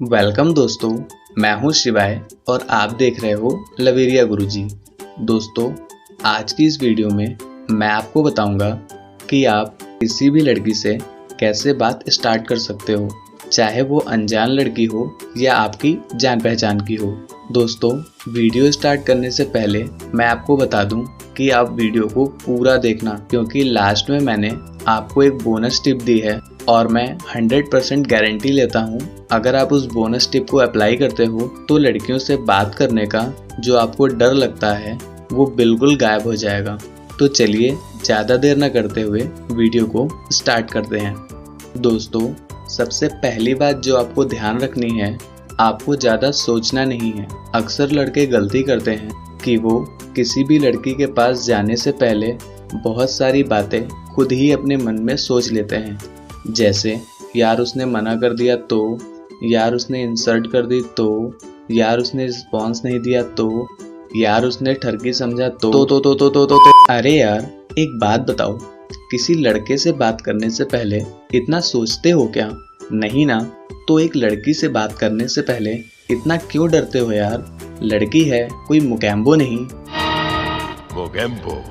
Welcome दोस्तों, मैं हूं शिवाय और आप देख रहे हो लवेरिया गुरुजी। दोस्तों, आज की इस वीडियो में मैं आपको बताऊंगा कि आप किसी भी लड़की से कैसे बात स्टार्ट कर सकते हो, चाहे वो अनजान लड़की हो या आपकी जान पहचान की हो। दोस्तों, वीडियो स्टार्ट करने से पहले मैं आपको बता दूं कि आप वीडियो को पूरा देखना, क्योंकि लास्ट में मैंने आपको एक बोनस टिप दी है और मैं 100% गारंटी लेता हूं, अगर आप उस बोनस टिप को अप्लाई करते हो तो लड़कियों से बात करने का जो आपको डर लगता है वो बिल्कुल गायब हो जाएगा। तो चलिए ज़्यादा देर न करते हुए वीडियो को स्टार्ट करते हैं। दोस्तों, सबसे पहली बात जो आपको ध्यान रखनी है, आपको ज़्यादा सोचना नहीं है। अक्सर लड़के गलती करते हैं कि वो किसी भी लड़की के पास जाने से पहले बहुत सारी बातें खुद ही अपने मन में सोच लेते हैं, जैसे यार उसने मना कर दिया तो, यार उसने इंसल्ट कर दी तो, यार उसने रिस्पॉन्स नहीं दिया तो, यार उसने ठरकी समझा तो। अरे यार, एक बात बताओ, किसी लड़के से बात करने से पहले इतना सोचते हो क्या? नहीं ना? तो एक लड़की से बात करने से पहले इतना क्यों डरते हो यार? लड़की है, कोई मुकैम्बो नहीं। मोगेम्बो,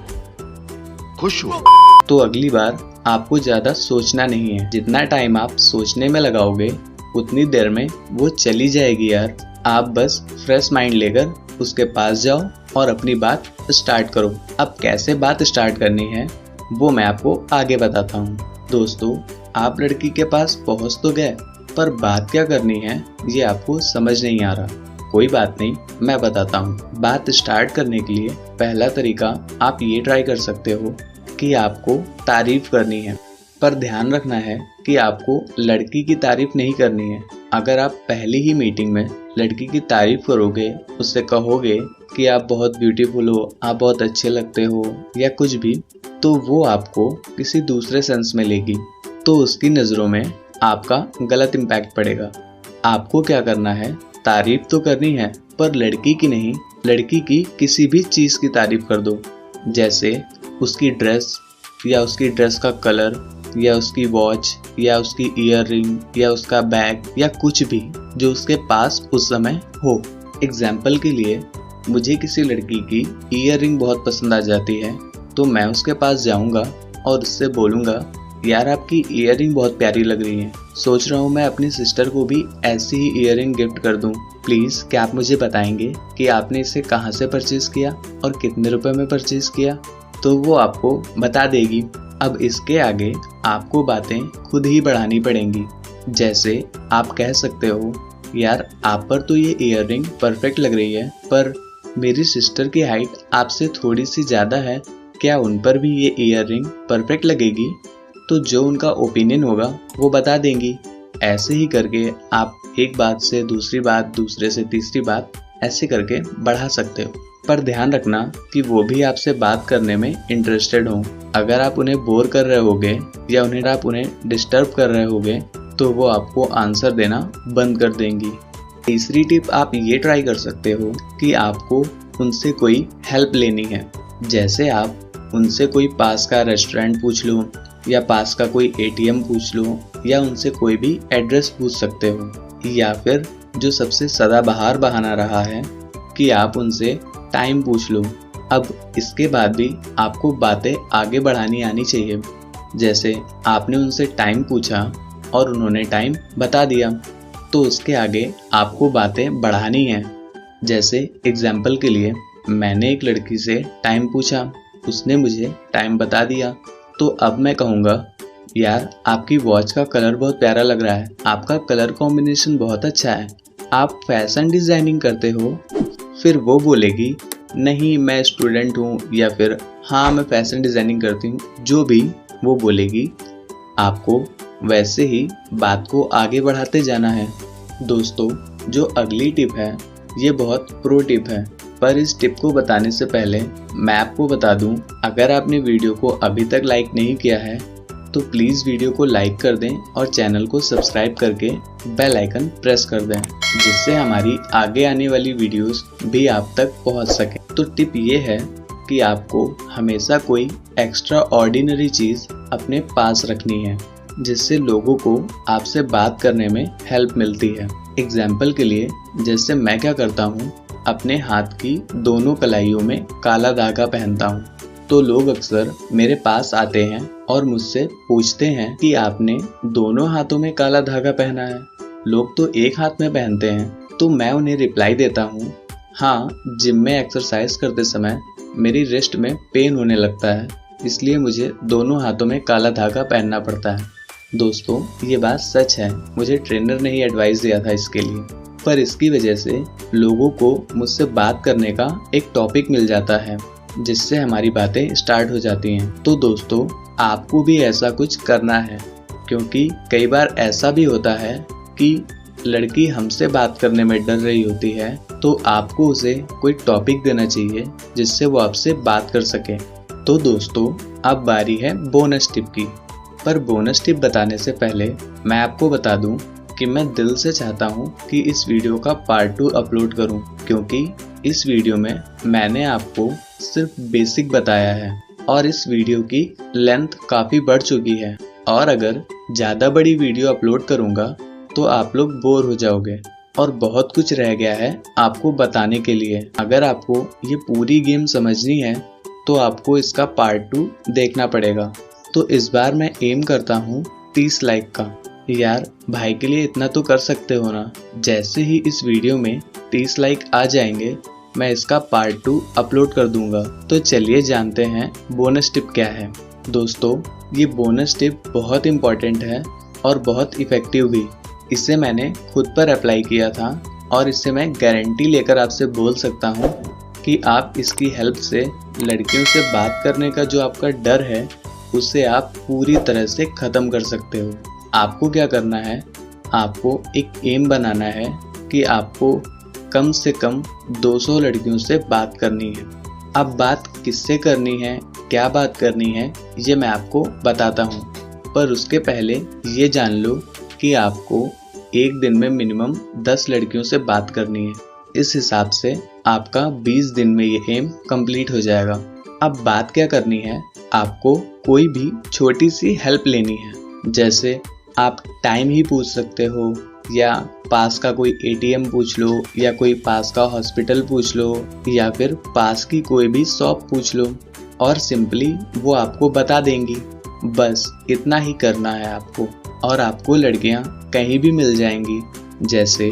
खुश हो। तो अगली बार आपको ज़्यादा सोचना नहीं है। जितना टाइम आप सोचने में लगाओगे उतनी देर में वो चली जाएगी यार। आप बस फ्रेश माइंड लेकर उसके पास जाओ और अपनी बात स्टार्ट करो। अब कैसे बात स्टार्ट करनी है वो मैं आपको आगे बताता हूँ। दोस्तों, आप लड़की के पास पहुँच तो गए, पर बात क्या करनी है ये आपको समझ नहीं आ रहा। कोई बात नहीं, मैं बताता हूँ। बात स्टार्ट करने के लिए पहला तरीका आप ये ट्राई कर सकते हो कि आपको तारीफ करनी है, पर ध्यान रखना है कि आपको लड़की की तारीफ नहीं करनी है। अगर आप पहली ही मीटिंग में लड़की की तारीफ करोगे, उससे कहोगे कि आप बहुत ब्यूटीफुल हो, आप बहुत अच्छे लगते हो या कुछ भी, तो वो आपको किसी दूसरे सेंस में लेगी, तो उसकी नज़रों में आपका गलत इम्पैक्ट पड़ेगा। आपको क्या करना है, तारीफ तो करनी है पर लड़की की नहीं, लड़की की किसी भी चीज़ की तारीफ कर दो, जैसे उसकी ड्रेस या उसकी ड्रेस का कलर या उसकी वॉच या उसकी ईयर रिंग या उसका बैग या कुछ भी जो उसके पास उस समय हो। एग्जाम्पल के लिए, मुझे किसी लड़की की ईयर रिंग बहुत पसंद आ जाती है, तो मैं उसके पास जाऊंगा और उससे बोलूँगा, यार आपकी ईयर रिंग बहुत प्यारी लग रही है, सोच रहा हूँ मैं अपनी सिस्टर को भी ऐसी ही ईयर रिंग गिफ्ट कर दूँ। प्लीज़ क्या आप मुझे बताएंगे कि आपने इसे कहाँ से परचेज़ किया और कितने रुपए में परचेज़ किया? तो वो आपको बता देगी। अब इसके आगे आपको बातें खुद ही बढ़ानी पड़ेंगी। जैसे आप कह सकते हो, यार आप पर तो ये ईयर रिंग परफेक्ट लग रही है, पर मेरी सिस्टर की हाइट आपसे थोड़ी सी ज़्यादा है, क्या उन पर भी ये ईयर रिंग परफेक्ट लगेगी? तो जो उनका ओपिनियन होगा वो बता देंगी। ऐसे ही करके आप एक बात से दूसरी बात, दूसरे से तीसरी बात, ऐसे करके बढ़ा सकते हो। पर ध्यान रखना कि वो भी आपसे बात करने में इंटरेस्टेड हो। अगर आप उन्हें बोर कर रहे होगे या आप उन्हें डिस्टर्ब कर रहे होगे तो वो आपको आंसर देना बंद कर देंगी। तीसरी टिप आप ये ट्राई कर सकते हो कि आपको उनसे कोई हेल्प लेनी है। जैसे आप उनसे कोई पास का रेस्टोरेंट पूछ लो या पास का कोई ATM पूछ लो या उनसे कोई भी एड्रेस पूछ सकते हो, या फिर जो सबसे सदाबहार बहाना रहा है कि आप उनसे टाइम पूछ लो। अब इसके बाद भी आपको बातें आगे बढ़ानी आनी चाहिए। जैसे आपने उनसे टाइम पूछा और उन्होंने टाइम बता दिया, तो उसके आगे आपको बातें बढ़ानी हैं। जैसे एग्जाम्पल के लिए, मैंने एक लड़की से टाइम पूछा, उसने मुझे टाइम बता दिया, तो अब मैं कहूँगा, यार आपकी वॉच का कलर बहुत प्यारा लग रहा है, आपका कलर कॉम्बिनेशन बहुत अच्छा है, आप फैशन डिज़ाइनिंग करते हो? फिर वो बोलेगी, नहीं मैं स्टूडेंट हूँ, या फिर हाँ मैं फैशन डिज़ाइनिंग करती हूँ। जो भी वो बोलेगी, आपको वैसे ही बात को आगे बढ़ाते जाना है। दोस्तों, जो अगली टिप है ये बहुत प्रो टिप है, पर इस टिप को बताने से पहले मैं आपको बता दूं, अगर आपने वीडियो को अभी तक लाइक नहीं किया है तो प्लीज़ वीडियो को लाइक कर दें और चैनल को सब्सक्राइब करके बेल आइकन प्रेस कर दें, जिससे हमारी आगे आने वाली वीडियोस भी आप तक पहुंच सके। तो टिप ये है कि आपको हमेशा कोई एक्स्ट्रा ऑर्डिनरी चीज़ अपने पास रखनी है, जिससे लोगों को आपसे बात करने में हेल्प मिलती है। एग्जाम्पल के लिए जैसे मैं क्या करता हूँ, अपने हाथ की दोनों कलाइयों में काला धागा पहनता हूँ, तो लोग अक्सर मेरे पास आते हैं और मुझसे पूछते हैं कि आपने दोनों हाथों में काला धागा पहना है, लोग तो एक हाथ में पहनते हैं। तो मैं उन्हें रिप्लाई देता हूँ, हाँ, जिम में एक्सरसाइज करते समय मेरी रिस्ट में पेन होने लगता है, इसलिए मुझे दोनों हाथों में काला धागा पहनना पड़ता है। दोस्तों, ये बात सच है, मुझे ट्रेनर ने ही एडवाइस दिया था इसके लिए, पर इसकी वजह से लोगों को मुझसे बात करने का एक टॉपिक मिल जाता है, जिससे हमारी बातें स्टार्ट हो जाती हैं। तो दोस्तों, आपको भी ऐसा कुछ करना है, क्योंकि कई बार ऐसा भी होता है कि लड़की हमसे बात करने में डर रही होती है, तो आपको उसे कोई टॉपिक देना चाहिए जिससे वो आपसे बात कर सके। तो दोस्तों, अब बारी है बोनस टिप की। पर बोनस टिप बताने से पहले मैं आपको बता दूं कि मैं दिल से चाहता हूं कि इस वीडियो का पार्ट 2 अपलोड करूं, क्योंकि इस वीडियो में मैंने आपको सिर्फ बेसिक बताया है और इस वीडियो की लेंथ काफ़ी बढ़ चुकी है, और अगर ज़्यादा बड़ी वीडियो अपलोड करूंगा तो आप लोग बोर हो जाओगे और बहुत कुछ रह गया है आपको बताने के लिए। अगर आपको ये पूरी गेम समझनी है तो आपको इसका पार्ट 2 देखना पड़ेगा। तो इस बार मैं एम करता हूँ 30 लाइक का। यार, भाई के लिए इतना तो कर सकते हो ना। जैसे ही इस वीडियो में 30 लाइक आ जाएंगे, मैं इसका पार्ट 2 अपलोड कर दूंगा। तो चलिए जानते हैं बोनस टिप क्या है। दोस्तों, ये बोनस टिप बहुत इम्पॉर्टेंट है और बहुत इफ़ेक्टिव भी। इसे मैंने खुद पर अप्लाई किया था और इससे मैं गारंटी लेकर आपसे बोल सकता हूँ कि आप इसकी हेल्प से लड़कियों से बात करने का जो आपका डर है, उसे आप पूरी तरह से ख़त्म कर सकते हो। आपको क्या करना है, आपको एक एम बनाना है कि आपको कम से कम 200 लड़कियों से बात करनी है। अब बात किससे करनी है, क्या बात करनी है, ये मैं आपको बताता हूँ, पर उसके पहले ये जान लो कि आपको एक दिन में मिनिमम 10 लड़कियों से बात करनी है। इस हिसाब से आपका 20 दिन में ये एम कंप्लीट हो जाएगा। अब बात क्या करनी है, आपको कोई भी छोटी सी हेल्प लेनी है। जैसे आप टाइम ही पूछ सकते हो, या पास का कोई एटीएम पूछ लो, या कोई पास का हॉस्पिटल पूछ लो, या फिर पास की कोई भी शॉप पूछ लो, और सिंपली वो आपको बता देंगी। बस इतना ही करना है आपको, और आपको लड़कियां कहीं भी मिल जाएंगी। जैसे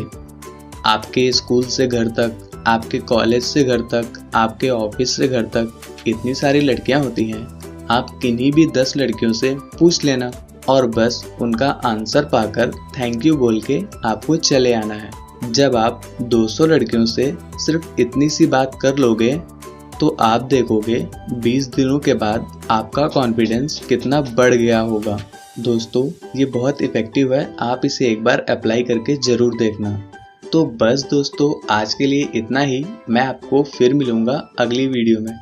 आपके स्कूल से घर तक, आपके कॉलेज से घर तक, आपके ऑफिस से घर तक, इतनी सारी लड़कियां होती हैं। आप किन्हीं भी 10 लड़कियों से पूछ लेना और बस उनका आंसर पाकर थैंक यू बोल के आपको चले आना है। जब आप 200 लड़कियों से सिर्फ इतनी सी बात कर लोगे तो आप देखोगे 20 दिनों के बाद आपका कॉन्फिडेंस कितना बढ़ गया होगा। दोस्तों, ये बहुत इफ़ेक्टिव है, आप इसे एक बार अप्लाई करके ज़रूर देखना। तो बस दोस्तों, आज के लिए इतना ही। मैं आपको फिर मिलूँगा अगली वीडियो में।